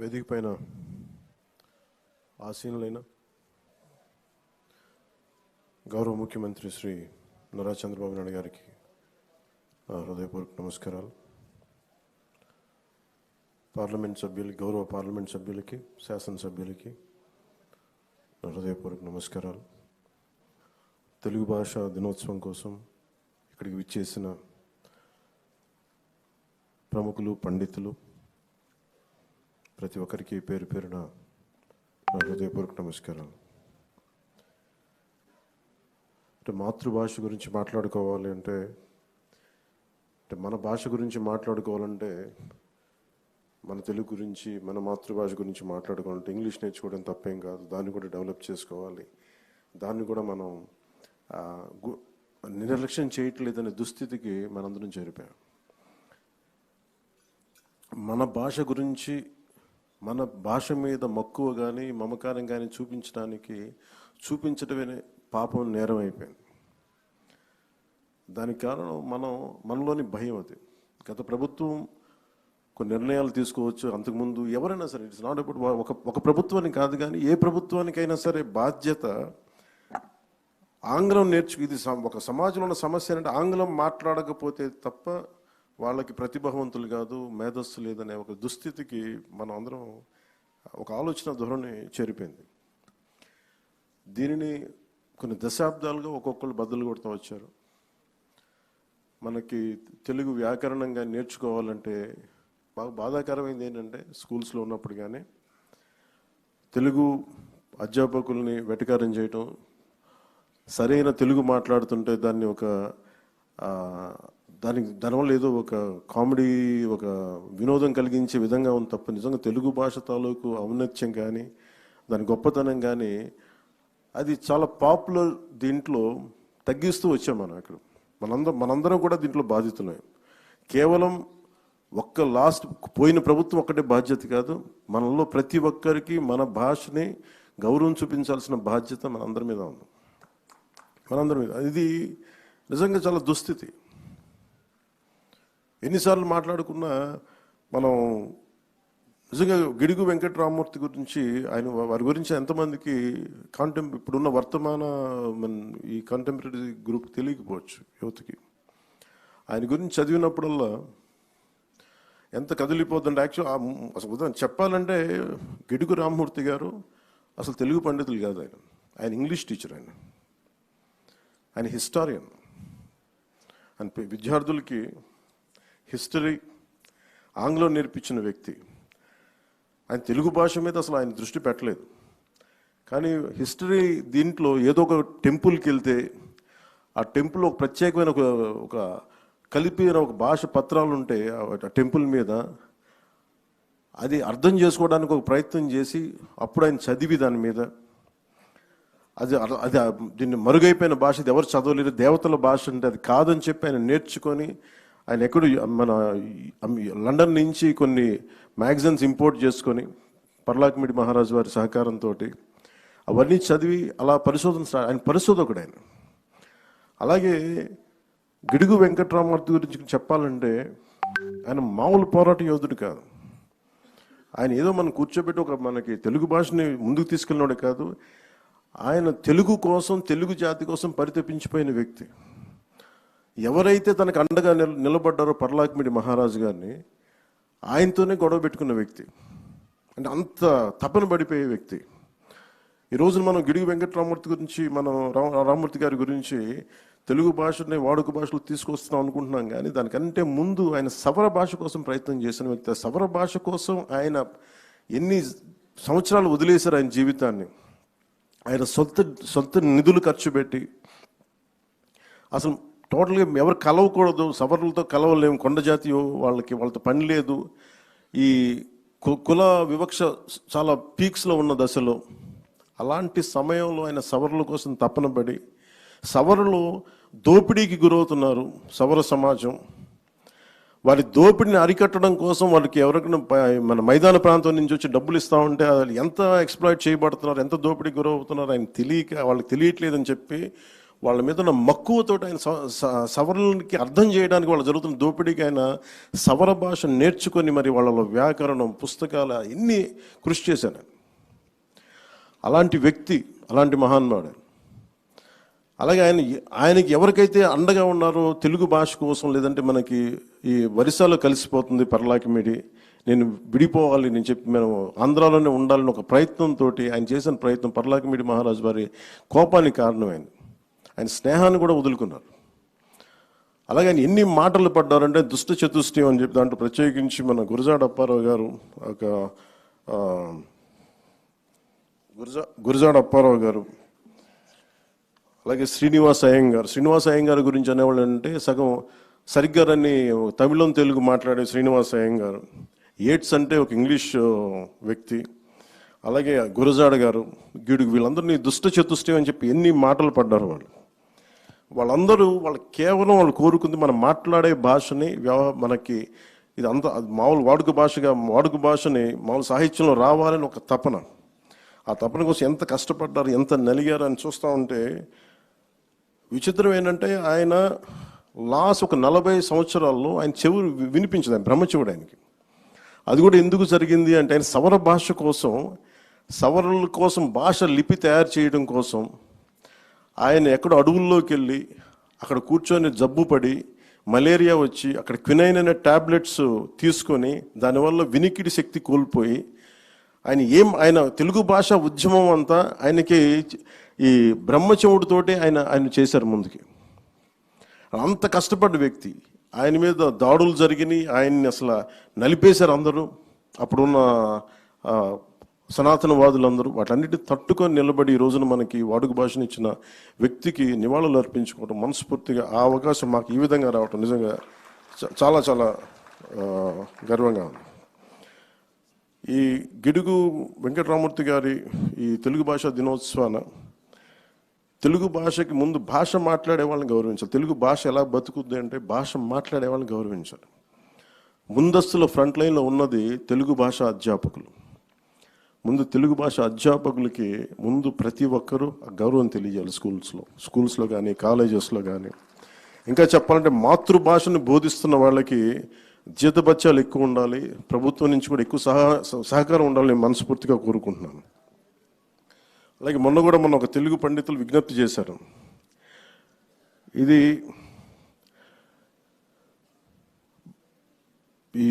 వేదిక పైన ఆసీనులైన గౌరవ ముఖ్యమంత్రి శ్రీ నారా చంద్రబాబు నాయుడు గారికి హృదయపూర్వక నమస్కారాలు. పార్లమెంట్ సభ్యులకి, గౌరవ పార్లమెంట్ సభ్యులకి, శాసనసభ్యులకి హృదయపూర్వక నమస్కారాలు. తెలుగు భాష దినోత్సవం కోసం ఇక్కడికి విచ్చేసిన ప్రముఖులు, పండితులు, ప్రతి ఒక్కరికి పేరు పేరున నా హృదయపూర్వక నమస్కారాలు. అంటే మాతృభాష గురించి మాట్లాడుకోవాలి అంటే మన భాష గురించి మాట్లాడుకోవాలంటే మన తెలుగు గురించి, మన మాతృభాష గురించి మాట్లాడుకోవాలంటే ఇంగ్లీష్ నేర్చుకోవడం తప్పేం కాదు. దాన్ని కూడా డెవలప్ చేసుకోవాలి. దాన్ని కూడా మనం నిర్లక్ష్యం చేయట్లేదనే దుస్థితికి మనందరం చేరిపోయాం. మన భాష గురించి, మన భాష మీద మక్కువ కానీ మమకారం కానీ చూపించడమే పాపం, నేరం అయిపోయింది. దానికి కారణం మనలోని భయం. అది గత ప్రభుత్వం కొన్ని నిర్ణయాలు తీసుకోవచ్చు. అంతకుముందు ఎవరైనా సరే, ఇట్స్ నాట్ అబౌట్ ఒక ప్రభుత్వానికి కాదు, కానీ ఏ ప్రభుత్వానికైనా సరే బాధ్యత ఆంగ్లం ఇది ఒక సమాజంలో ఉన్న సమస్య అంటే ఆంగ్లం మాట్లాడకపోతే తప్ప వాళ్ళకి ప్రతిభావంతులు కాదు, మేధస్సు లేదనే ఒక దుస్థితికి మనం అందరం ఒక ఆలోచన ధోరణి చేరిపోయింది. దీనిని కొన్ని దశాబ్దాలుగా ఒక్కొక్కరు బద్దలు కొడుతూ వచ్చారు. మనకి తెలుగు వ్యాకరణంగా నేర్చుకోవాలంటే బాగా బాధాకరమైంది ఏంటంటే, స్కూల్స్లో ఉన్నప్పుడు కానీ తెలుగు అధ్యాపకుల్ని వెటకారం చేయటం, సరైన తెలుగు మాట్లాడుతుంటే దాన్ని దానివల్ల ఏదో ఒక కామెడీ, ఒక వినోదం కలిగించే విధంగా ఉంది తప్ప నిజంగా తెలుగు భాష తాలూకు ఔన్నత్యం కానీ దాని గొప్పతనం కానీ అది చాలా పాపులర్ దీంట్లో తగ్గిస్తూ వచ్చాం. మనం ఇక్కడ మనందరం కూడా దీంట్లో బాధితులమే. కేవలం పోయిన ప్రభుత్వం ఒక్కటే బాధ్యత కాదు, మనలో ప్రతి ఒక్కరికి మన భాషని గౌరవం చూపించాల్సిన బాధ్యత మనందరి మీద ఉంది. ఇది నిజంగా చాలా దుస్థితి. ఎన్నిసార్లు మాట్లాడుకున్నా మనం నిజంగా గిడుగు వెంకటరామమూర్తి గురించి, వారి గురించి ఎంతమందికి ఇప్పుడున్న వర్తమాన ఈ కంటెంపరీ గ్రూప్ తెలియకపోవచ్చు యువతకి. ఆయన గురించి చదివినప్పుడల్లా ఎంత కదిలిపోతుందంటే, అసలు ఉదాహరణ చెప్పాలంటే గిడుగు రామమూర్తి గారు అసలు తెలుగు పండితులు కాదు. ఆయన ఇంగ్లీష్ టీచర్. ఆయన హిస్టారియన్. ఆయన విద్యార్థులకి హిస్టరీ, ఆంగ్లం నేర్పించిన వ్యక్తి. ఆయన తెలుగు భాష మీద అసలు ఆయన దృష్టి పెట్టలేదు. కానీ హిస్టరీ దీంట్లో ఏదో ఒక టెంపుల్కి వెళ్తే ఆ టెంపుల్ ఒక ప్రత్యేకమైన ఒక కలిపిన ఒక భాష పత్రాలు ఉంటే ఆ టెంపుల్ మీద అది అర్థం చేసుకోవడానికి ఒక ప్రయత్నం చేసి అప్పుడు ఆయన చదివి దాని మీద అది దీన్ని మరుగైపోయిన భాష, ఇది ఎవరు చదవలేరు, దేవతల భాష అంటే అది కాదని చెప్పి ఆయన నేర్చుకొని, ఆయన మన లండన్ నుంచి కొన్ని మ్యాగజైన్స్ ఇంపోర్ట్ చేసుకొని పర్లాకిమిడి మహారాజు వారి సహకారంతో అవన్నీ చదివి అలా ఆయన పరిశోధకుడు. అలాగే గిడుగు వెంకటరామమూర్తి గురించి చెప్పాలంటే ఆయన మామూలు పోరాట యోధుడు కాదు. ఆయన ఏదో మనం కూర్చోబెట్టి మనకి తెలుగు భాషని ముందుకు తీసుకెళ్ళినోడే కాదు, ఆయన తెలుగు కోసం, తెలుగు జాతి కోసం పరితపించిపోయిన వ్యక్తి. ఎవరైతే తనకు అండగా నిలబడ్డారో పర్లాకిమిడి మహారాజు గారిని ఆయనతోనే గొడవ పెట్టుకున్న వ్యక్తి. అంటే అంత తపన పడిపోయే వ్యక్తి. ఈరోజు మనం గిడుగు వెంకటరామమూర్తి గురించి, మనం రామమూర్తి గారి గురించి తెలుగు భాషని వాడుక భాషలో తీసుకొస్తున్నాం అనుకుంటున్నాం, కానీ దానికంటే ముందు ఆయన సవర భాష కోసం ప్రయత్నం చేసిన వ్యక్తి. సవర భాష కోసం ఆయన ఎన్ని సంవత్సరాలు వదిలేశారు ఆయన జీవితాన్ని. ఆయన సొంత నిధులు ఖర్చు పెట్టి, అసలు టోటల్గా ఎవరు కలవకూడదు, సవర్లతో కలవలేము, కొండ జాతి వాళ్ళతో పని లేదు, ఈ కుల వివక్ష చాలా పీక్స్లో ఉన్న దశలో, అలాంటి సమయంలో ఆయన సవర్ల కోసం తపన పడి, సవరులు దోపిడీకి గురవుతున్నారు సవర సమాజం, వారి దోపిడిని అరికట్టడం కోసం వాళ్ళకి ఎవరికైనా మన మైదాన ప్రాంతం నుంచి వచ్చి డబ్బులు ఇస్తూ ఉంటే వాళ్ళు ఎంత ఎక్స్ప్లాయిట్ చేయబడుతున్నారు, ఎంత దోపిడీకి గురవుతున్నారు ఆయన వాళ్ళకి తెలియట్లేదని చెప్పి వాళ్ళ మీద ఉన్న మక్కువతో ఆయన సవరణకి అర్థం చేయడానికి వాళ్ళు జరుగుతున్న దోపిడీకి ఆయన సవర భాష నేర్చుకొని మరి వాళ్ళలో వ్యాకరణం పుస్తకాల ఎన్ని కృషి చేశాను. అలాంటి వ్యక్తి, అలాంటి మహానుభావుడు. అలాగే ఆయనకి ఎవరికైతే అండగా ఉన్నారో తెలుగు భాష కోసం, లేదంటే మనకి ఈ వరిసాలో కలిసిపోతుంది పర్లాకిమిడి, నేను విడిపోవాలి నేను చెప్పి మేము ఆంధ్రాలోనే ఉండాలని ఒక ప్రయత్నంతో ఆయన చేసిన ప్రయత్నం పర్లాకిమిడి మహారాజు వారి కోపానికి కారణమైంది. ఆయన స్నేహాన్ని కూడా వదులుకున్నారు. అలాగే ఆయన ఎన్ని మాటలు పడ్డారంటే దుష్ట చతుష్టయం అని చెప్పి దాంట్లో ప్రత్యేకించి మన గురజాడ అప్పారావు గారు, ఒక గురజాడ అప్పారావు గారు, అలాగే శ్రీనివాస అయ్యంగారు గురించి అనేవాళ్ళు అంటే సరిగ్గా రన్ని తమిళం తెలుగు మాట్లాడే శ్రీనివాస అయ్యంగారు, ఏట్స్ అంటే ఒక ఇంగ్లీష్ వ్యక్తి, అలాగే గురజాడ గారు, గిడుగు, వీళ్ళందరినీ దుష్ట చతుష్టయం అని చెప్పి ఎన్ని మాటలు పడ్డారు వాళ్ళందరూ కేవలం వాళ్ళు కోరుకుంది మనం మాట్లాడే భాషని మనకి ఇది అంత మామూలు వాడుక భాషని మామూలు సాహిత్యంలో రావాలని ఒక తపన. ఆ తపన కోసం ఎంత కష్టపడ్డారు, ఎంత నలిగారు అని చూస్తూ ఉంటే విచిత్రం ఏంటంటే ఆయన ఒక 40 సంవత్సరాల్లో ఆయన చెవులు వినిపించదు, ఆయన బ్రహ్మచెవుడు ఆయనకి. అది కూడా ఎందుకు జరిగింది అంటే ఆయన సవర భాష కోసం, సవరల కోసం భాష లిపి తయారు చేయడం కోసం ఆయన ఎక్కడో అడవుల్లోకి వెళ్ళి అక్కడ కూర్చొని జబ్బు పడి మలేరియా వచ్చి అక్కడ క్వినైన్ అనే ట్యాబ్లెట్స్ తీసుకొని దానివల్ల వినికిడి శక్తి కోల్పోయి ఆయన తెలుగు భాష ఉద్యమం అంతా ఆయనకి ఈ బ్రహ్మచెవుడితోటే ఆయన చేశారు ముందుకి. అంత కష్టపడ్డ వ్యక్తి, ఆయన మీద దాడులు జరిగినాయి, ఆయన్ని అసలు నలిపేశారు అందరూ, అప్పుడున్న సనాతనవాదులందరూ. వాటన్నిటి తట్టుకొని నిలబడి ఈ రోజున మనకి వాడుక భాషను ఇచ్చిన వ్యక్తికి నివాళులు అర్పించుకోవడం మనస్ఫూర్తిగా ఆ అవకాశం మాకు ఈ విధంగా రావటం నిజంగా చాలా చాలా గర్వంగా ఉంది. ఈ గిడుగు వెంకటరామూర్తి గారి ఈ తెలుగు భాషా దినోత్సవాన తెలుగు భాషకి ముందు భాష మాట్లాడే వాళ్ళని గౌరవించాలి. తెలుగు భాష ఎలా బతుకుద్ది అంటే భాష మాట్లాడే వాళ్ళని గౌరవించాలి. ముందస్తులో ఫ్రంట్ లైన్లో ఉన్నది తెలుగు భాష అధ్యాపకులు. ముందు తెలుగు భాష అధ్యాపకులకి ముందు ప్రతి ఒక్కరూ గౌరవం తెలియజేయాలి. స్కూల్స్లో కానీ కాలేజెస్లో కానీ. ఇంకా చెప్పాలంటే మాతృభాషను బోధిస్తున్న వాళ్ళకి జీతభత్యాలు ఎక్కువ ఉండాలి, ప్రభుత్వం నుంచి కూడా ఎక్కువ సహకారం ఉండాలని మనస్ఫూర్తిగా కోరుకుంటున్నాను. అలాగే మొన్న ఒక తెలుగు పండితులు విజ్ఞప్తి చేశారు. ఇది ఈ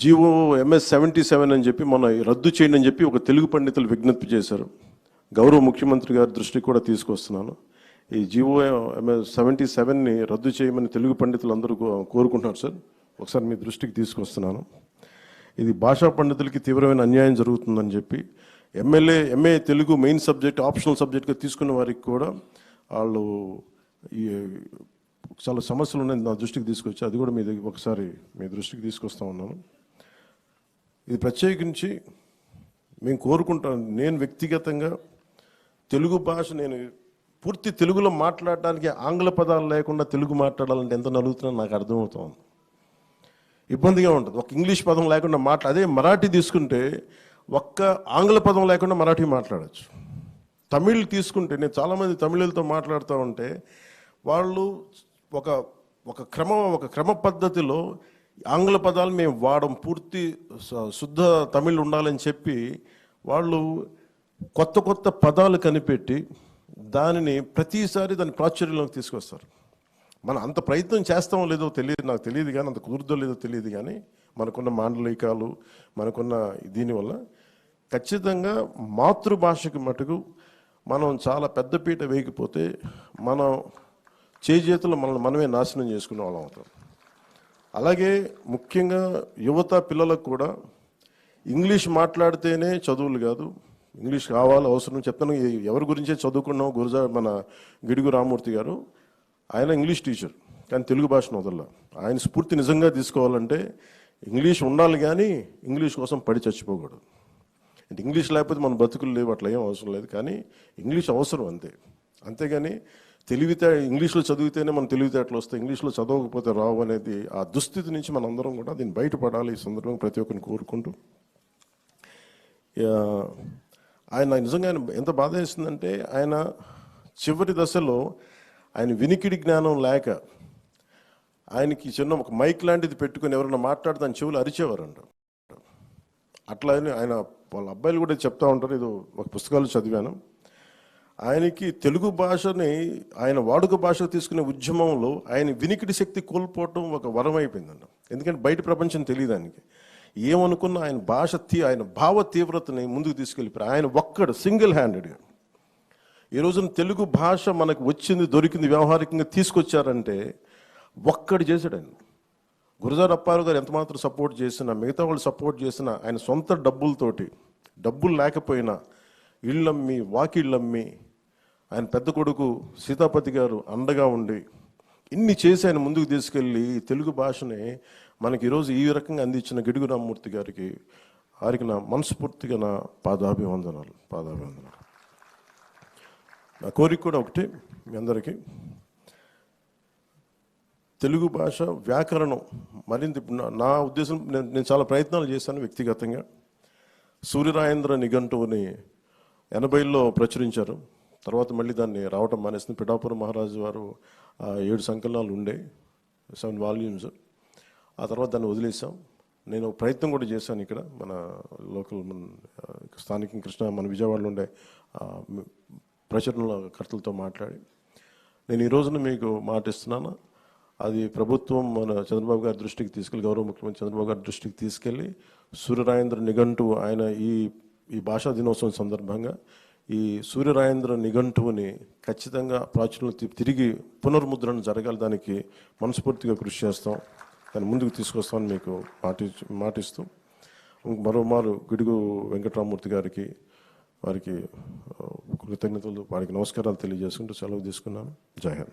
జీవో MS 77 అని చెప్పి మొన్న రద్దు చేయండి అని చెప్పి ఒక తెలుగు పండితులు విజ్ఞప్తి చేశారు. గౌరవ ముఖ్యమంత్రి గారి దృష్టికి కూడా తీసుకొస్తున్నాను. ఈ జీవో MS 77ని రద్దు చేయమని తెలుగు పండితులు అందరూ కోరుకుంటున్నారు సార్. ఒకసారి మీ దృష్టికి తీసుకొస్తున్నాను. ఇది భాషా పండితులకి తీవ్రమైన అన్యాయం జరుగుతుందని చెప్పి MA Telugu main subject optional సబ్జెక్ట్గా తీసుకున్న వారికి కూడా వాళ్ళు ఈ చాలా సమస్యలు ఉన్నాయి నా దృష్టికి తీసుకొచ్చి అది కూడా ఒకసారి మీ దృష్టికి తీసుకొస్తా ఉన్నాను. ఇది ప్రత్యేకించి మేము కోరుకుంటాను. నేను వ్యక్తిగతంగా తెలుగు భాష నేను పూర్తి తెలుగులో మాట్లాడడానికి ఆంగ్ల పదాలు లేకుండా తెలుగు మాట్లాడాలంటే ఎంత నలుగుతున్నా నాకు అర్థమవుతుంది. ఇబ్బందిగా ఉంటుంది. ఒక ఇంగ్లీష్ పదం లేకుండా అదే మరాఠీ తీసుకుంటే ఒక్క ఆంగ్ల పదం లేకుండా మరాఠీ మాట్లాడచ్చు. తమిళ్ తీసుకుంటే నేను చాలామంది తమిళులతో మాట్లాడుతూ ఉంటే వాళ్ళు ఒక క్రమ పద్ధతిలో ఆంగ్ల పదాలు మేము వాడడం పూర్తి శుద్ధ తమిళ్ ఉండాలని చెప్పి వాళ్ళు కొత్త పదాలు కనిపెట్టి దానిని ప్రతిసారి దాని ప్రాచుర్యంలోకి తీసుకొస్తారు. మనం అంత ప్రయత్నం చేస్తామో లేదో నాకు తెలియదు కానీ అంత కుదురుదో లేదో తెలియదు కానీ మనకున్న మాండలికాలు మనకున్న దీనివల్ల ఖచ్చితంగా మాతృభాషకి మటుకు మనం చాలా పెద్దపీట వేయకపోతే మనం చేతులు మనమే నాశనం చేసుకునే వాళ్ళం అవుతాం. అలాగే ముఖ్యంగా యువత పిల్లలకు కూడా ఇంగ్లీష్ మాట్లాడితేనే చదువులు కాదు, ఇంగ్లీష్ కావాలి అవసరం. చెప్తాను ఎవరి గురించే చదువుకున్నాం. మన గిడుగు రామూర్తి గారు ఆయన ఇంగ్లీష్ టీచర్ కానీ తెలుగు భాషను వదల. ఆయన స్ఫూర్తి నిజంగా తీసుకోవాలంటే ఇంగ్లీష్ ఉండాలి కానీ ఇంగ్లీష్ కోసం పడి చచ్చిపోకూడదు. అంటే ఇంగ్లీష్ లేకపోతే మన బతుకులు లేవు, అట్లా ఏం అవసరం లేదు. కానీ ఇంగ్లీష్ అవసరం అంతేగాని ఇంగ్లీష్లో చదివితేనే మన తెలివితేటలు వస్తాయి, ఇంగ్లీష్లో చదవకపోతే రావు అనేది ఆ దుస్థితి నుంచి మన అందరం కూడా దీన్ని బయటపడాలి. ఈ సందర్భంగా ప్రతి ఒక్కరిని కోరుకుంటూ ఆయన నిజంగా ఎంత బాధ వేసిందంటే ఆయన చివరి దశలో ఆయన వినికిడి జ్ఞానం లేక ఆయనకి చిన్న ఒక మైక్ లాంటిది పెట్టుకొని ఎవరైనా మాట్లాడితే ఆయన చెవులు అరిచేవారంట. అట్లా అని ఆయన వాళ్ళ అబ్బాయిలు కూడా చెప్తా ఉంటారు, ఇది ఒక పుస్తకాలు చదివాను. ఆయనకి తెలుగు భాషని ఆయన వాడుక భాష తీసుకునే ఉద్యమంలో ఆయన వినికిడి శక్తి కోల్పోవటం ఒక వరం అయిపోయిందంట. ఎందుకంటే బయట ప్రపంచం తెలియదు ఆయనకి. ఏమనుకున్న ఆయన ఆయన భావ తీవ్రతని ముందుకు తీసుకెళ్ళిపోయారు. ఆయన ఒక్కడు సింగిల్ హ్యాండెడ్గా ఈ రోజున తెలుగు భాష మనకు వచ్చింది, దొరికింది, వ్యవహారికంగా తీసుకొచ్చారంటే ఒక్కడు చేశాడు ఆయన. గురజాడ అప్పారావు గారు ఎంత మాత్రం సపోర్ట్ చేసినా, మిగతా వాళ్ళు సపోర్ట్ చేసినా, ఆయన సొంత డబ్బులతోటి, డబ్బులు లేకపోయినా ఇళ్ళమ్మి వాకిళ్ళమ్మి ఆయన పెద్ద కొడుకు సీతాపతి గారు అండగా ఉండి ఇన్ని చేసి ఆయన ముందుకు తీసుకెళ్ళి తెలుగు భాషని మనకి ఈరోజు ఈ రకంగా అందించిన గిడుగు రామ్మూర్తి గారికి వారికి నా మనస్ఫూర్తిగా నా పాదాభివందనాలు. నా కోరిక కూడా ఒకటి, మీ అందరికీ తెలుగు భాష వ్యాకరణం మరింత. నా ఉద్దేశం, నేను చాలా ప్రయత్నాలు చేశాను వ్యక్తిగతంగా. సూర్యరాయేంద్ర నిఘంటువుని 80లో ప్రచురించారు. తర్వాత మళ్ళీ దాన్ని రావటం మానేసింది. పిఠాపురం మహారాజు వారు 7 సంకలనాలు ఉండే, 7 వాల్యూమ్స్. ఆ తర్వాత దాన్ని వదిలేసాం. నేను ప్రయత్నం కూడా చేశాను ఇక్కడ మన లోకల్ స్థానిక కృష్ణ మన విజయవాడలో ఉండే ప్రచురణకర్తలతో మాట్లాడి నేను ఈ రోజున మీకు మాటిస్తున్నాను. అది ప్రభుత్వం మన చంద్రబాబు గారి దృష్టికి తీసుకెళ్ళి, గౌరవ ముఖ్యమంత్రి చంద్రబాబు గారి దృష్టికి తీసుకెళ్ళి సూర్యరాయేంద్ర నిఘంటువు ఆయన ఈ భాషా దినోత్సవం సందర్భంగా ఈ సూర్యరాయేంద్ర నిఘంటువుని ఖచ్చితంగా ప్రాచుర్యంలో తిరిగి పునర్ముద్రణ జరగాలి. దానికి మనస్ఫూర్తిగా కృషి చేస్తాం, దాన్ని ముందుకు తీసుకొస్తామని మీకు మాటిస్తూ మరోమారు గిడుగు వెంకటరామమూర్తి గారికి వారికి కృతజ్ఞతలు, వారికి నమస్కారాలు తెలియజేసుకుంటూ సెలవు తీసుకున్నాను. జై హింద్.